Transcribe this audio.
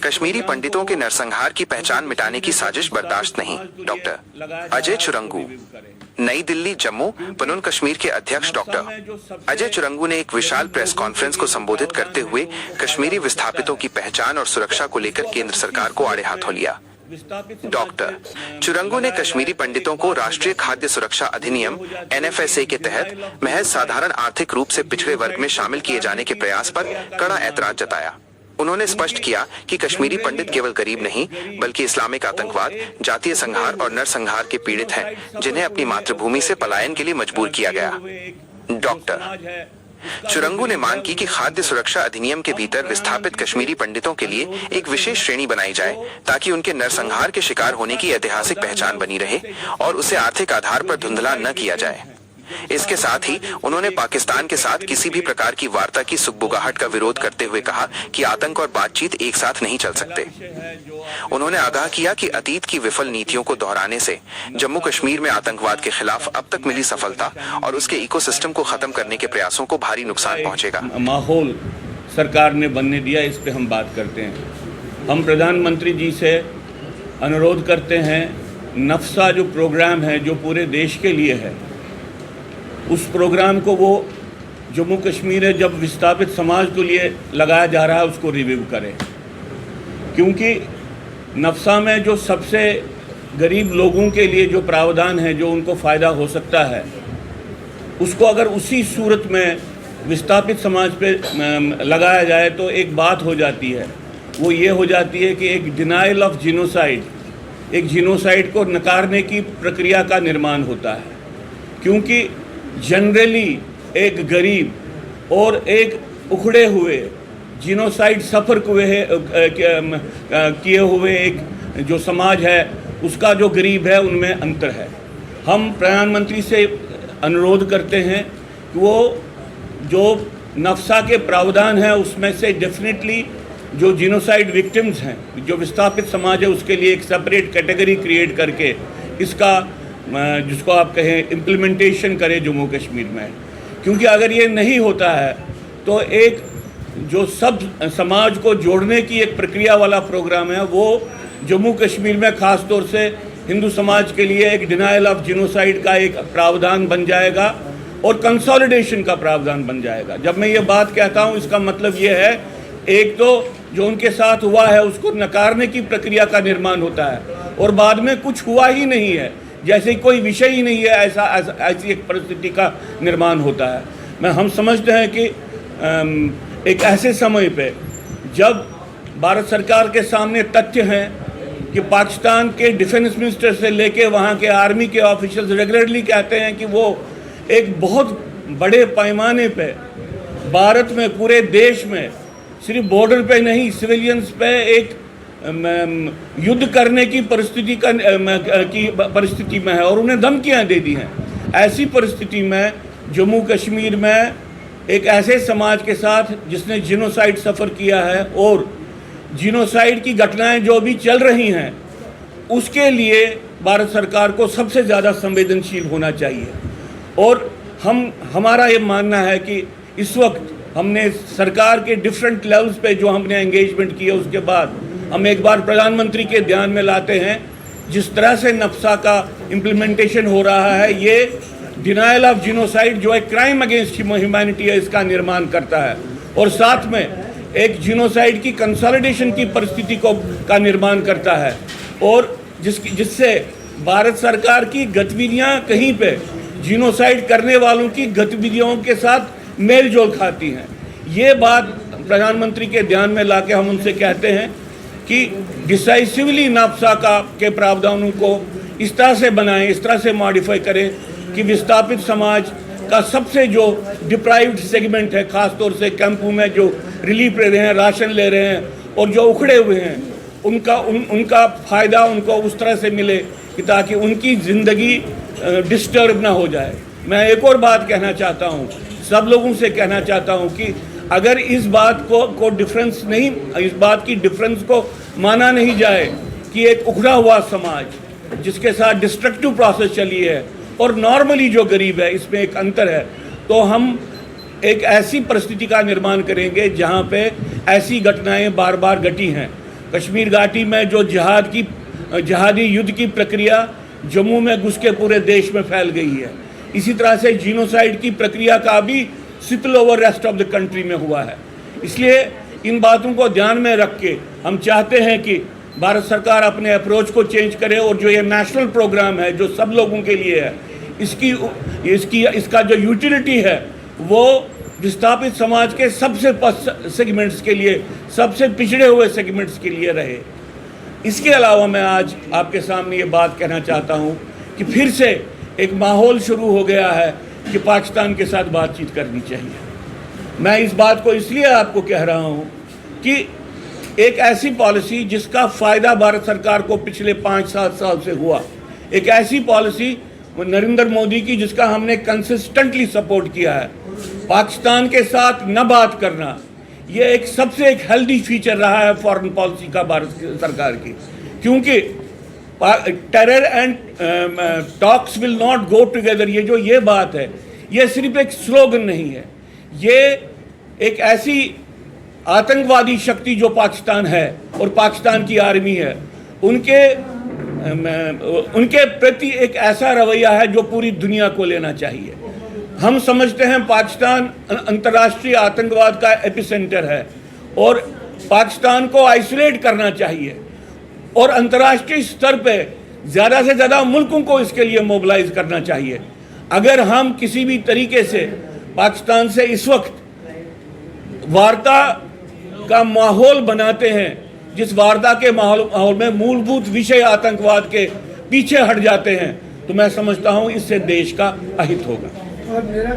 कश्मीरी पंडितों के नरसंहार की पहचान मिटाने की साजिश बर्दाश्त नहीं। डॉक्टर अजय चुरंगू। नई दिल्ली, जम्मू पनून कश्मीर के अध्यक्ष डॉक्टर अजय चुरंगू ने एक विशाल प्रेस कॉन्फ्रेंस को संबोधित करते हुए कश्मीरी विस्थापितों की पहचान और सुरक्षा को लेकर केंद्र सरकार को आड़े हाथों लिया। डॉक्टर चुरंगू ने कश्मीरी पंडितों को राष्ट्रीय खाद्य सुरक्षा अधिनियम NFSA के तहत महज साधारण आर्थिक रूप से पिछड़े वर्ग में शामिल किए जाने के प्रयास पर कड़ा ऐतराज जताया। उन्होंने स्पष्ट किया कि कश्मीरी पंडित केवल गरीब नहीं बल्कि इस्लामिक आतंकवाद, जातीय संहार और नरसंहार के पीड़ित हैं, जिन्हें अपनी मातृभूमि से पलायन के लिए मजबूर किया गया। डॉक्टर चुरंगू ने मांग की कि खाद्य सुरक्षा अधिनियम के भीतर विस्थापित कश्मीरी पंडितों के लिए एक विशेष श्रेणी बनाई जाए ताकि उनके नरसंहार के शिकार होने की ऐतिहासिक पहचान बनी रहे और उसे आर्थिक आधार पर धुंधला न किया जाए। इसके साथ ही उन्होंने पाकिस्तान के साथ किसी भी प्रकार की वार्ता की सुगबुगाहट का विरोध करते हुए कहा कि आतंक और बातचीत एक साथ नहीं चल सकते। उन्होंने आगाह किया कि अतीत की विफल नीतियों को दोहराने से जम्मू कश्मीर में आतंकवाद के खिलाफ अब तक मिली सफलता और उसके इकोसिस्टम को खत्म करने के प्रयासों को भारी नुकसान पहुंचेगा। माहौल सरकार ने बनने दिया, इस पे हम बात करते हैं। हम प्रधानमंत्री जी से अनुरोध करते हैं, नफ्सा जो प्रोग्राम है जो पूरे देश के लिए है, उस प्रोग्राम को वो जम्मू कश्मीर है जब विस्थापित समाज के लिए लगाया जा रहा है उसको रिव्यू करें, क्योंकि नफ्सा में जो सबसे गरीब लोगों के लिए जो प्रावधान है जो उनको फ़ायदा हो सकता है उसको अगर उसी सूरत में विस्थापित समाज पे लगाया जाए तो एक बात हो जाती है, वो ये हो जाती है कि एक डिनाइल ऑफ जिनोसाइड, एक जिनोसाइड को नकारने की प्रक्रिया का निर्माण होता है। क्योंकि जनरली एक गरीब और एक उखड़े हुए जिनोसाइड सफ़र किए हुए एक जो समाज है उसका जो गरीब है उनमें अंतर है। हम प्रधानमंत्री से अनुरोध करते हैं कि वो जो नफ्सा के प्रावधान है उसमें से डेफिनेटली जो जिनोसाइड विक्टिम्स हैं, जो विस्थापित समाज है, उसके लिए एक सेपरेट कैटेगरी क्रिएट करके इसका जिसको आप कहें इम्प्लीमेंटेशन करें जम्मू कश्मीर में। क्योंकि अगर ये नहीं होता है तो एक जो सब समाज को जोड़ने की एक प्रक्रिया वाला प्रोग्राम है वो जम्मू कश्मीर में ख़ास तौर से हिंदू समाज के लिए एक डिनाइल ऑफ जिनोसाइड का एक प्रावधान बन जाएगा और कंसोलिडेशन का प्रावधान बन जाएगा। जब मैं ये बात कहता हूँ इसका मतलब ये है, एक तो जो उनके साथ हुआ है उसको नकारने की प्रक्रिया का निर्माण होता है और बाद में कुछ हुआ ही नहीं है, जैसे कोई विषय ही नहीं है, ऐसी एक परिस्थिति का निर्माण होता है। हम समझते हैं कि एक ऐसे समय पे जब भारत सरकार के सामने तथ्य हैं कि पाकिस्तान के डिफेंस मिनिस्टर से लेके वहाँ के आर्मी के ऑफिसर्स रेगुलरली कहते हैं कि वो एक बहुत बड़े पैमाने पे भारत में, पूरे देश में, सिर्फ बॉर्डर पे नहीं सिविलियंस पे एक युद्ध करने की परिस्थिति में है और उन्हें धमकियां दे दी हैं। ऐसी परिस्थिति में जम्मू कश्मीर में एक ऐसे समाज के साथ जिसने जिनोसाइड सफ़र किया है और जिनोसाइड की घटनाएं जो भी चल रही हैं उसके लिए भारत सरकार को सबसे ज़्यादा संवेदनशील होना चाहिए। और हमारा ये मानना है कि इस वक्त हमने सरकार के डिफरेंट लेवल्स पे जो हमने एंगेजमेंट किया उसके बाद हम एक बार प्रधानमंत्री के ध्यान में लाते हैं जिस तरह से नफ्सा का इम्प्लीमेंटेशन हो रहा है, ये डिनाइल ऑफ जिनोसाइड जो एक क्राइम अगेंस्ट ह्यूमैनिटी है इसका निर्माण करता है और साथ में एक जिनोसाइड की कंसोलिडेशन की परिस्थिति का निर्माण करता है और जिससे भारत सरकार की गतिविधियां कहीं पे जिनोसाइड करने वालों की गतिविधियों के साथ मेल जोल खाती हैं। ये बात प्रधानमंत्री के ध्यान में लाके हम उनसे कहते हैं कि डिसाइसिवली नफ्सा के प्रावधानों को इस तरह से बनाएं, इस तरह से मॉडिफाई करें कि विस्थापित समाज का सबसे जो डिप्राइव्ड सेगमेंट है, ख़ास तौर से कैंपों में जो रिलीफ ले रहे हैं, राशन ले रहे हैं और जो उखड़े हुए हैं उनका फ़ायदा उनको उस तरह से मिले कि ताकि उनकी ज़िंदगी डिस्टर्ब ना हो जाए। मैं एक और बात कहना चाहता हूँ, सब लोगों से कहना चाहता हूँ कि अगर इस बात को डिफरेंस नहीं, इस बात की डिफरेंस को माना नहीं जाए कि एक उखड़ा हुआ समाज जिसके साथ डिस्ट्रक्टिव प्रोसेस चली है और नॉर्मली जो गरीब है इसमें एक अंतर है, तो हम एक ऐसी परिस्थिति का निर्माण करेंगे जहाँ पे ऐसी घटनाएं बार बार घटी हैं। कश्मीर घाटी में जो जिहादी युद्ध की प्रक्रिया जम्मू में घुस के पूरे देश में फैल गई है, इसी तरह से जीनोसाइड की प्रक्रिया का भी spill over rest of the country में हुआ है। इसलिए इन बातों को ध्यान में रख के हम चाहते हैं कि भारत सरकार अपने अप्रोच को चेंज करे और जो ये नेशनल प्रोग्राम है जो सब लोगों के लिए है, इसका जो यूटिलिटी है वो विस्थापित समाज के सबसे सेगमेंट्स के लिए, सबसे पिछड़े हुए सेगमेंट्स के लिए रहे। इसके अलावा मैं आज आपके सामने ये बात कहना चाहता हूँ कि फिर से एक माहौल शुरू हो गया है कि पाकिस्तान के साथ बातचीत करनी चाहिए। मैं इस बात को इसलिए आपको कह रहा हूँ कि एक ऐसी पॉलिसी जिसका फ़ायदा भारत सरकार को पिछले 5-7 साल से हुआ, एक ऐसी पॉलिसी नरेंद्र मोदी की जिसका हमने कंसिस्टेंटली सपोर्ट किया है, पाकिस्तान के साथ न बात करना, ये एक सबसे एक हेल्दी फीचर रहा है फॉरेन पॉलिसी का भारत सरकार की, क्योंकि terror and talks will not go together. ये बात है, ये सिर्फ एक स्लोगन नहीं है, ये एक ऐसी आतंकवादी शक्ति जो पाकिस्तान है और पाकिस्तान की आर्मी है, उनके प्रति एक ऐसा रवैया है जो पूरी दुनिया को लेना चाहिए। हम समझते हैं पाकिस्तान अंतर्राष्ट्रीय आतंकवाद का एपिसेंटर है और पाकिस्तान को आइसोलेट करना चाहिए और अंतर्राष्ट्रीय स्तर पे ज़्यादा से ज़्यादा मुल्कों को इसके लिए मोबिलाइज करना चाहिए। अगर हम किसी भी तरीके से पाकिस्तान से इस वक्त वार्ता का माहौल बनाते हैं, जिस वार्ता के माहौल में मूलभूत विषय आतंकवाद के पीछे हट जाते हैं, तो मैं समझता हूँ इससे देश का अहित होगा। और मेरा